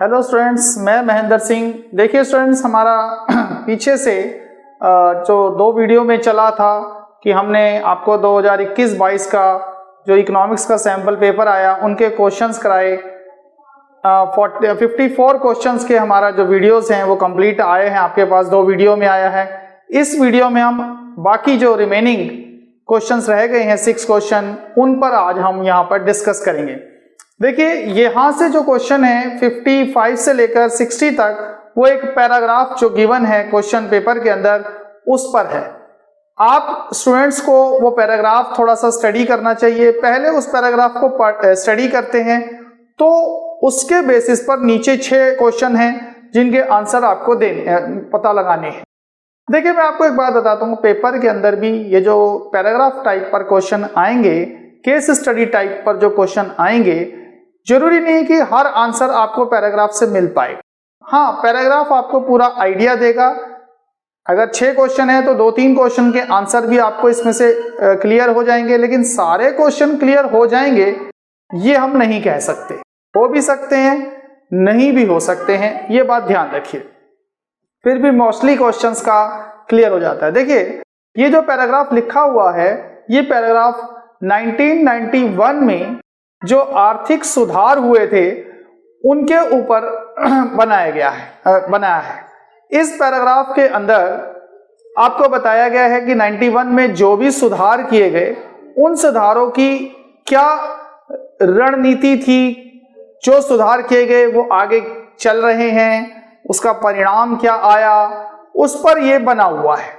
Hello students, मैं महेंद्र सिंह। देखिए students, हमारा पीछे से जो 2 वीडियो में चला था कि हमने आपको 2021-22 का जो इकोनॉमिक्स का सैम्पल पेपर आया उनके क्वेश्चंस कराए। 54 क्वेश्चंस के हमारा जो वीडियोस हैं वो कंप्लीट आए हैं, आपके पास 2 वीडियो में आया है। इस वीडियो में हम बाकी जो रिमेनिंग क्वेश्चंस रह गए हैं 6 क्वेश्चन, उन पर आज हम यहाँ पर डिस्कस करेंगे। देखिए यहाँ से जो क्वेश्चन है 55 से लेकर 60 तक वो एक पैराग्राफ जो गिवन है क्वेश्चन पेपर के अंदर उस पर है। आप स्टूडेंट्स को वो पैराग्राफ थोड़ा सा स्टडी करना चाहिए। पहले उस पैराग्राफ को स्टडी करते हैं तो उसके बेसिस पर नीचे 6 क्वेश्चन हैं जिनके आंसर आपको पता लगाने हैं। देखिए मैं आपको एक बात बताता हूँ, पेपर के अंदर भी ये जो पैराग्राफ टाइप पर क्वेश्चन आएंगे, केस स्टडी टाइप पर जो क्वेश्चन आएंगे, जरूरी नहीं कि हर आंसर आपको पैराग्राफ से मिल पाए। हाँ, पैराग्राफ आपको पूरा आइडिया देगा। अगर 6 क्वेश्चन है तो 2-3 क्वेश्चन के आंसर भी आपको इसमें से क्लियर हो जाएंगे, लेकिन सारे क्वेश्चन क्लियर हो जाएंगे ये हम नहीं कह सकते। हो भी सकते हैं, नहीं भी हो सकते हैं, ये बात ध्यान रखिए। फिर भी मोस्टली क्वेश्चंस का क्लियर हो जाता है। देखिए ये जो पैराग्राफ लिखा हुआ है, ये पैराग्राफ 1991 में जो आर्थिक सुधार हुए थे उनके ऊपर बनाया है। इस पैराग्राफ के अंदर आपको बताया गया है कि 91 में जो भी सुधार किए गए उन सुधारों की क्या रणनीति थी, जो सुधार किए गए वो आगे चल रहे हैं, उसका परिणाम क्या आया, उस पर ये बना हुआ है।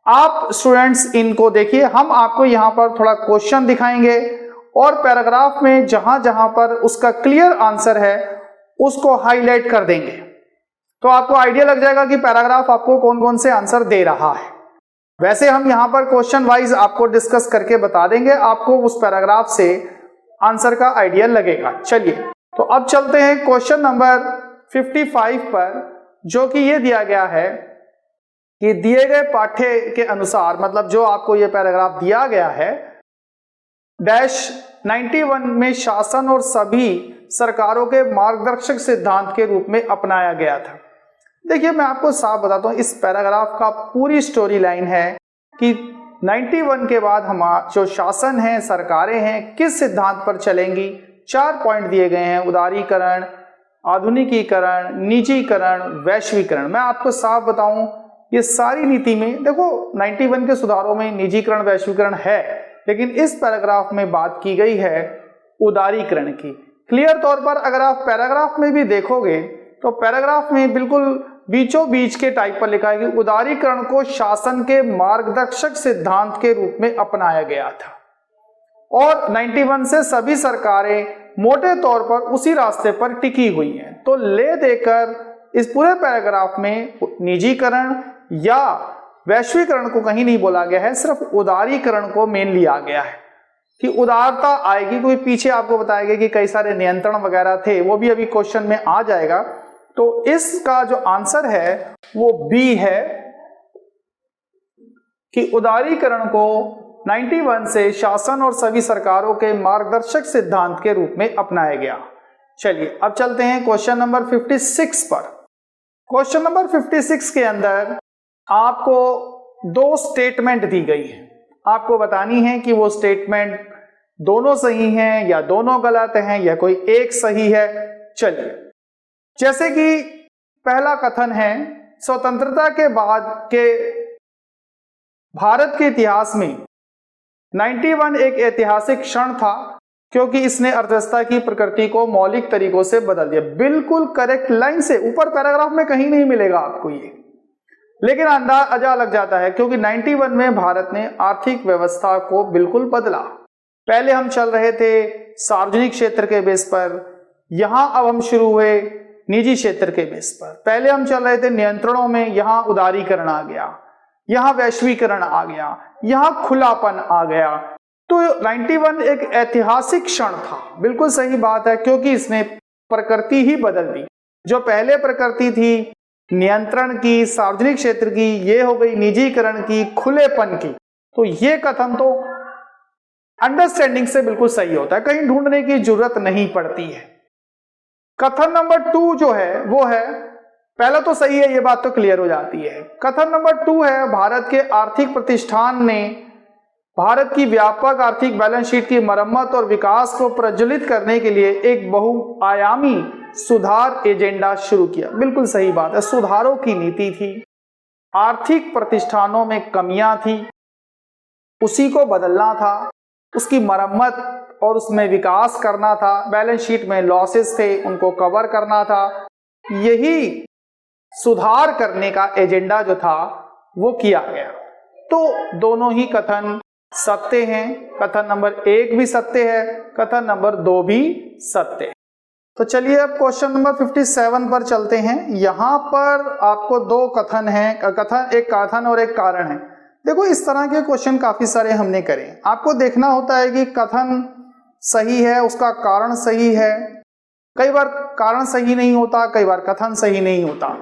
आप स्टूडेंट्स इनको देखिए, हम आपको यहाँ पर थोड़ा क्वेश्चन दिखाएंगे और पैराग्राफ में जहां जहां पर उसका क्लियर आंसर है उसको हाईलाइट कर देंगे, तो आपको आइडिया लग जाएगा कि पैराग्राफ आपको कौन कौन से आंसर दे रहा है। वैसे हम यहां पर क्वेश्चन वाइज आपको डिस्कस करके बता देंगे, आपको उस पैराग्राफ से आंसर का आइडिया लगेगा। चलिए तो अब चलते हैं क्वेश्चन नंबर 55 पर, जो कि ये दिया गया है कि दिए गए पाठ्य के अनुसार, मतलब जो आपको ये पैराग्राफ दिया गया है, डैश 91 में शासन और सभी सरकारों के मार्गदर्शक सिद्धांत के रूप में अपनाया गया था। देखिए मैं आपको साफ बताता हूं, इस पैराग्राफ का पूरी स्टोरी लाइन है कि 91 के बाद हमारा जो शासन है, सरकारें हैं, किस सिद्धांत पर चलेंगी। 4 पॉइंट दिए गए हैं: उदारीकरण, आधुनिकीकरण, निजीकरण, वैश्वीकरण। मैं आपको साफ बताऊं, ये सारी नीति में देखो 91 के सुधारों में निजीकरण, वैश्वीकरण है, लेकिन इस पैराग्राफ में बात की गई है उदारीकरण की। क्लियर तौर पर अगर आप पैराग्राफ में भी देखोगे तो पैराग्राफ में बिल्कुल बीचों बीच के टाइप पर लिखा है कि उदारीकरण को शासन के मार्गदर्शक सिद्धांत के रूप में अपनाया गया था और 91 से सभी सरकारें मोटे तौर पर उसी रास्ते पर टिकी हुई हैं। तो ले देकर इस पूरे पैराग्राफ में निजीकरण या वैश्वीकरण को कहीं नहीं बोला गया है, सिर्फ उदारीकरण को मेन लिया गया है कि उदारता आएगी। कोई पीछे आपको बताया गया कि कई सारे नियंत्रण वगैरह थे, वो भी अभी क्वेश्चन में आ जाएगा। तो इसका जो आंसर है वो बी है कि उदारीकरण को 91 से शासन और सभी सरकारों के मार्गदर्शक सिद्धांत के रूप में अपनाया गया। चलिए अब चलते हैं क्वेश्चन नंबर 56 पर। क्वेश्चन नंबर 56 के अंदर आपको 2 स्टेटमेंट दी गई है। आपको बतानी है कि वो स्टेटमेंट दोनों सही हैं या दोनों गलत हैं या कोई एक सही है। चलिए, जैसे कि पहला कथन है, स्वतंत्रता के बाद के भारत के इतिहास में 91 एक ऐतिहासिक क्षण था क्योंकि इसने अर्थव्यवस्था की प्रकृति को मौलिक तरीकों से बदल दिया। बिल्कुल करेक्ट लाइन से, ऊपर पैराग्राफ में कहीं नहीं मिलेगा आपको ये, लेकिन अंदाजा लग जाता है क्योंकि 91 में भारत ने आर्थिक व्यवस्था को बिल्कुल बदला। पहले हम चल रहे थे सार्वजनिक क्षेत्र के बेस पर, यहां अब हम शुरू हुए निजी क्षेत्र के बेस पर। पहले हम चल रहे थे नियंत्रणों में, यहां उदारीकरण आ गया, यहां वैश्वीकरण आ गया, यहां खुलापन आ गया। तो 91 एक ऐतिहासिक क्षण था। बिल्कुल सही बात है क्योंकि इसने प्रकृति ही बदल दी। जो पहले प्रकृति थी नियंत्रण की, सार्वजनिक क्षेत्र की, ये हो गई निजीकरण की, खुलेपन की। तो ये कथन तो अंडरस्टैंडिंग से बिल्कुल सही होता है, कहीं ढूंढने की जरूरत नहीं पड़ती है। कथन नंबर 2 जो है वो है, पहला तो सही है, ये बात तो क्लियर हो जाती है। कथन नंबर 2 है, भारत के आर्थिक प्रतिष्ठान ने भारत की व्यापक आर्थिक बैलेंस शीट की मरम्मत और विकास को प्रज्वलित करने के लिए एक बहुआयामी सुधार एजेंडा शुरू किया। बिल्कुल सही बात है, सुधारों की नीति थी, आर्थिक प्रतिष्ठानों में कमियां थी, उसी को बदलना था, उसकी मरम्मत और उसमें विकास करना था, बैलेंस शीट में लॉसेस थे उनको कवर करना था। यही सुधार करने का एजेंडा जो था वो किया गया। तो दोनों ही कथन सत्य हैं, कथन नंबर 1 भी सत्य है, कथन नंबर 2 भी सत्य है। तो चलिए अब क्वेश्चन नंबर 57 पर चलते हैं। यहां पर आपको 2 कथन हैं, एक कथन और एक कारण है। देखो इस तरह के क्वेश्चन काफी सारे हमने करे, आपको देखना होता है कि कथन सही है, उसका कारण सही है। कई बार कारण सही नहीं होता, कई बार कथन सही नहीं होता।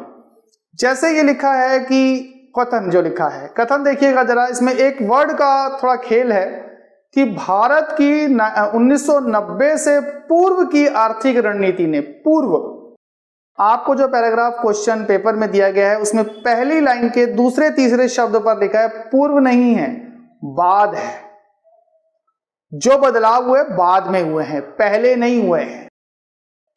जैसे ये लिखा है कि कथन जो लिखा है, कथन देखिएगा जरा, इसमें एक वर्ड का थोड़ा खेल है कि भारत की 1990 से पूर्व की आर्थिक रणनीति ने, पूर्व, आपको जो पैराग्राफ क्वेश्चन पेपर में दिया गया है उसमें पहली लाइन के दूसरे तीसरे शब्द पर लिखा है पूर्व नहीं है, बाद है। जो बदलाव हुए बाद में हुए हैं, पहले नहीं हुए हैं।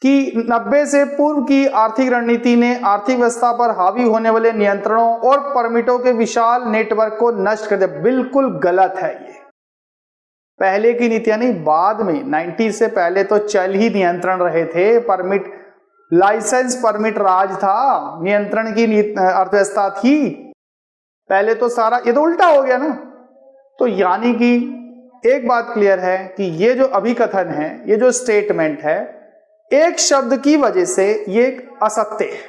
कि 90 से पूर्व की आर्थिक रणनीति ने आर्थिक व्यवस्था पर हावी होने वाले नियंत्रणों और परमिटों के विशाल नेटवर्क को नष्ट कर दिया। बिल्कुल गलत है ये। पहले की नीतियां नहीं, बाद में 90 से पहले तो चल ही नियंत्रण रहे थे, परमिट, लाइसेंस परमिट राज था, नियंत्रण की अर्थव्यवस्था थी। पहले तो सारा, ये तो उल्टा हो गया ना। तो यानी कि एक बात क्लियर है कि ये जो अभिकथन है, ये जो स्टेटमेंट है, एक शब्द की वजह से ये असत्य है,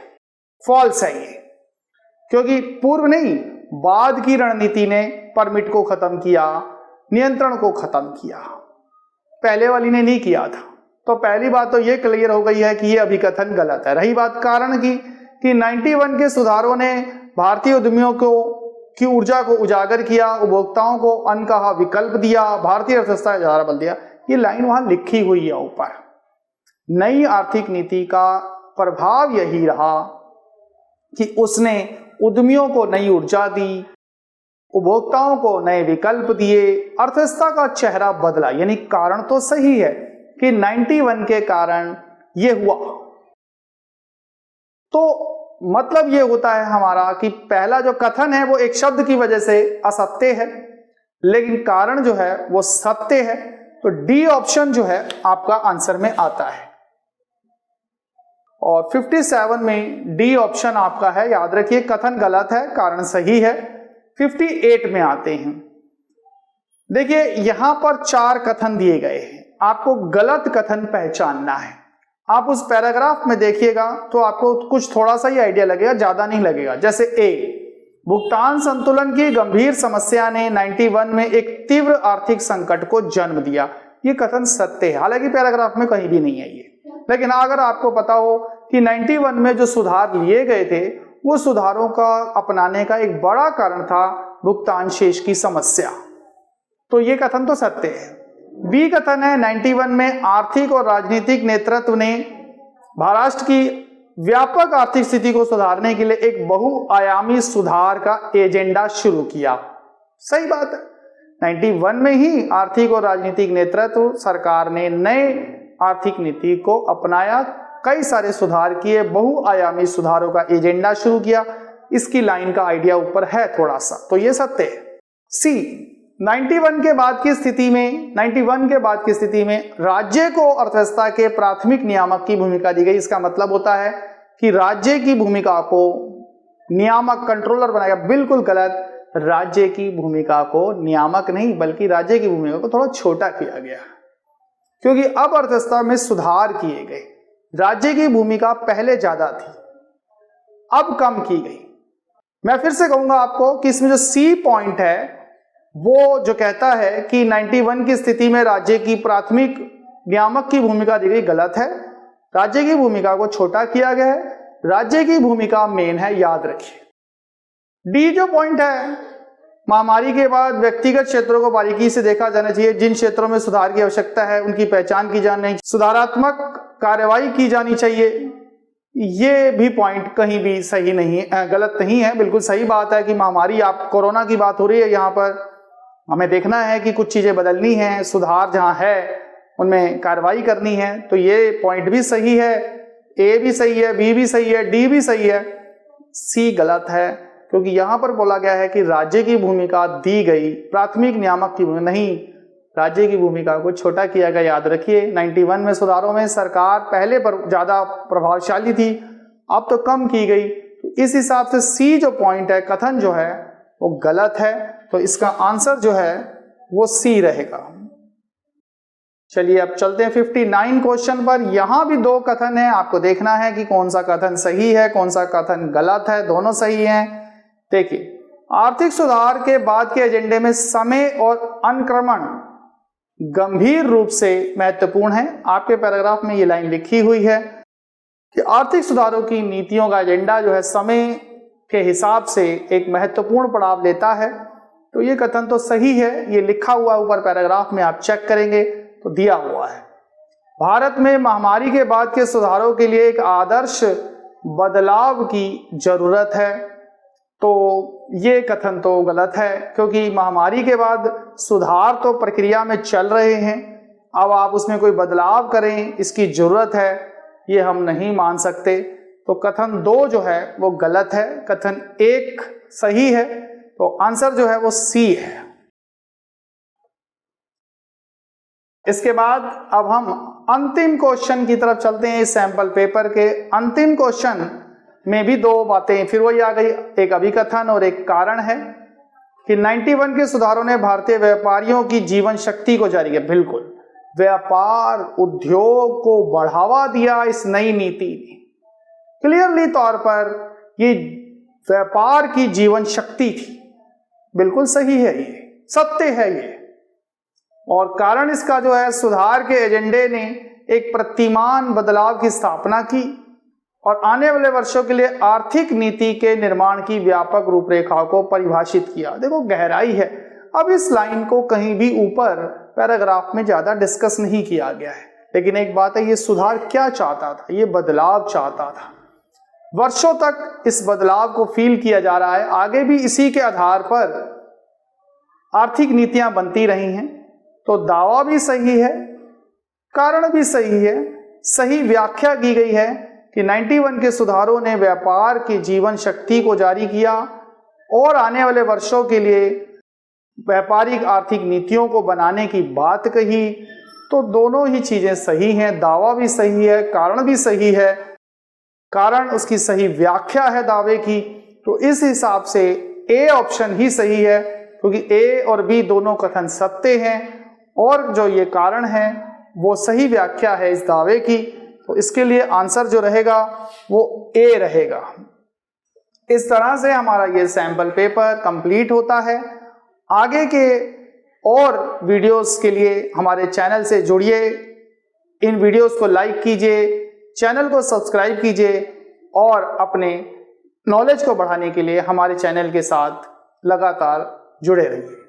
फॉल्स है ये। क्योंकि पूर्व नहीं, बाद की रणनीति ने परमिट को खत्म किया, नियंत्रण को खत्म किया, पहले वाली ने नहीं किया था। तो पहली बात तो ये क्लियर हो गई है कि ये अभिकथन गलत है। रही बात कारण की कि 91 के सुधारों ने भारतीय उद्यमियों की ऊर्जा को उजागर किया, उपभोक्ताओं को अनकहा विकल्प दिया, भारतीय अर्थव्यवस्था का आधार बदल दिया। ये लाइन वहां लिखी हुई है ऊपर। नई आर्थिक नीति का प्रभाव यही रहा कि उसने उद्यमियों को नई ऊर्जा दी, उपभोक्ताओं को नए विकल्प दिए, अर्थव्यवस्था का चेहरा बदला। यानी कारण तो सही है कि 91 के कारण यह हुआ। तो मतलब यह होता है हमारा कि पहला जो कथन है वो एक शब्द की वजह से असत्य है, लेकिन कारण जो है वो सत्य है। तो डी ऑप्शन जो है आपका आंसर में आता है। और 57 में डी ऑप्शन आपका है। याद रखिए, कथन गलत है, कारण सही है। 58 में आते हैं। देखिए यहां पर 4 कथन दिए गए हैं, आपको गलत कथन पहचानना है। आप उस पैराग्राफ में देखिएगा तो आपको कुछ थोड़ा सा ही आइडिया लगेगा, ज्यादा नहीं लगेगा। जैसे ए, भुगतान संतुलन की गंभीर समस्या ने 91 में एक तीव्र आर्थिक संकट को जन्म दिया। ये कथन सत्य है, हालांकि पैराग्राफ में कहीं भी नहीं है ये। लेकिन अगर आपको पता हो कि 91 में जो सुधार लिए गए थे वो सुधारों का अपनाने का एक बड़ा कारण था भुगतान शेष की समस्या, तो ये कथन तो सत्य है। बी कथन है 91 में आर्थिक और राजनीतिक नेतृत्व ने महाराष्ट्र की व्यापक आर्थिक स्थिति को सुधारने के लिए एक बहुआयामी सुधार का एजेंडा शुरू किया। सही बात है, 91 में ही आर्थिक और राजनीतिक नेतृत्व सरकार ने नए आर्थिक नीति को अपनाया, कई सारे सुधार किए, बहुआयामी सुधारों का एजेंडा शुरू किया। इसकी लाइन का आइडिया ऊपर है थोड़ा सा, तो ये सत्य है। सी, 91 के बाद की स्थिति में राज्य को अर्थव्यवस्था के प्राथमिक नियामक की भूमिका दी गई। इसका मतलब होता है कि राज्य की भूमिका को नियामक, कंट्रोलर बनाया। बिल्कुल गलत, राज्य की भूमिका को नियामक नहीं बल्कि राज्य की भूमिका को थोड़ा छोटा किया गया, क्योंकि अब अर्थव्यवस्था में सुधार किए गए। राज्य की भूमिका पहले ज्यादा थी, अब कम की गई। मैं फिर से कहूंगा आपको कि इसमें जो सी पॉइंट है वो जो कहता है कि 91 की स्थिति में राज्य की प्राथमिक नियामक की भूमिका दी गई, गलत है। राज्य की भूमिका को छोटा किया गया है, राज्य की भूमिका मेन है, याद रखिए। डी जो पॉइंट है महामारी के बाद व्यक्तिगत क्षेत्रों को बारीकी से देखा जाना चाहिए। जिन क्षेत्रों में सुधार की आवश्यकता है उनकी पहचान की जानी, सुधारात्मक कार्रवाई की जानी चाहिए। ये भी पॉइंट कहीं भी सही नहीं, गलत नहीं है, बिल्कुल सही बात है कि महामारी, आप कोरोना की बात हो रही है, यहाँ पर हमें देखना है कि कुछ चीजें बदलनी है, सुधार जहाँ है उनमें कार्रवाई करनी है। तो ये पॉइंट भी सही है, ए भी सही है, बी भी सही है, डी भी सही है, सी गलत है, क्योंकि यहां पर बोला गया है कि राज्य की भूमिका दी गई, प्राथमिक नियामक की भूमिका नहीं, राज्य की भूमिका को छोटा किया गया। याद रखिए 91 में सुधारों में सरकार पहले पर ज्यादा प्रभावशाली थी, अब तो कम की गई। तो इस हिसाब से सी जो पॉइंट है, कथन जो है वो गलत है, तो इसका आंसर जो है वो सी रहेगा। चलिए अब चलते हैं 59 क्वेश्चन पर। यहां भी दो कथन है, आपको देखना है कि कौन सा कथन सही है, कौन सा कथन गलत है, दोनों सही हैं। देखिए, आर्थिक सुधार के बाद के एजेंडे में समय और अनुक्रमण गंभीर रूप से महत्वपूर्ण है। आपके पैराग्राफ में ये लाइन लिखी हुई है कि आर्थिक सुधारों की नीतियों का एजेंडा जो है समय के हिसाब से एक महत्वपूर्ण पड़ाव लेता है। तो ये कथन तो सही है, ये लिखा हुआ ऊपर पैराग्राफ में, आप चेक करेंगे तो दिया हुआ है। भारत में महामारी के बाद के सुधारों के लिए एक आदर्श बदलाव की जरूरत है। तो ये कथन तो गलत है, क्योंकि महामारी के बाद सुधार तो प्रक्रिया में चल रहे हैं, अब आप उसमें कोई बदलाव करें इसकी जरूरत है, ये हम नहीं मान सकते। तो कथन 2 जो है वो गलत है, कथन 1 सही है। तो आंसर जो है वो सी है। इसके बाद अब हम अंतिम क्वेश्चन की तरफ चलते हैं। इस सैंपल पेपर के अंतिम क्वेश्चन में भी 2 बातें फिर वही आ गई, एक अभिकथन और एक कारण है कि 91 के सुधारों ने भारतीय व्यापारियों की जीवन शक्ति को जारी किया। बिल्कुल, व्यापार उद्योग को बढ़ावा दिया इस नई नीति ने। क्लियरली तौर पर ये व्यापार की जीवन शक्ति थी, बिल्कुल सही है, ये सत्य है ये। और कारण इसका जो है, सुधार के एजेंडे ने एक प्रतिमान बदलाव की स्थापना की और आने वाले वर्षों के लिए आर्थिक नीति के निर्माण की व्यापक रूपरेखा को परिभाषित किया। देखो गहराई है। अब इस लाइन को कहीं भी ऊपर पैराग्राफ में ज्यादा डिस्कस नहीं किया गया है, लेकिन एक बात है, ये सुधार क्या चाहता था, ये बदलाव चाहता था। वर्षों तक इस बदलाव को फील किया जा रहा है, आगे भी इसी के आधार पर आर्थिक नीतियां बनती रही हैं। तो दावा भी सही है, कारण भी सही है, सही व्याख्या की गई है कि 91 के सुधारों ने व्यापार की जीवन शक्ति को जारी किया और आने वाले वर्षों के लिए व्यापारिक आर्थिक नीतियों को बनाने की बात कही। तो दोनों ही चीजें सही हैं, दावा भी सही है, कारण भी सही है। कारण उसकी सही व्याख्या है दावे की। तो इस हिसाब से ए ऑप्शन ही सही है, क्योंकि ए और बी दोनों कथन सत्य हैं और जो ये कारण है वो सही व्याख्या है इस दावे की। तो इसके लिए आंसर जो रहेगा वो ए रहेगा। इस तरह से हमारा ये सैंपल पेपर कंप्लीट होता है। आगे के और वीडियोस के लिए हमारे चैनल से जुड़िए, इन वीडियोस को लाइक कीजिए, चैनल को सब्सक्राइब कीजिए और अपने नॉलेज को बढ़ाने के लिए हमारे चैनल के साथ लगातार जुड़े रहिए।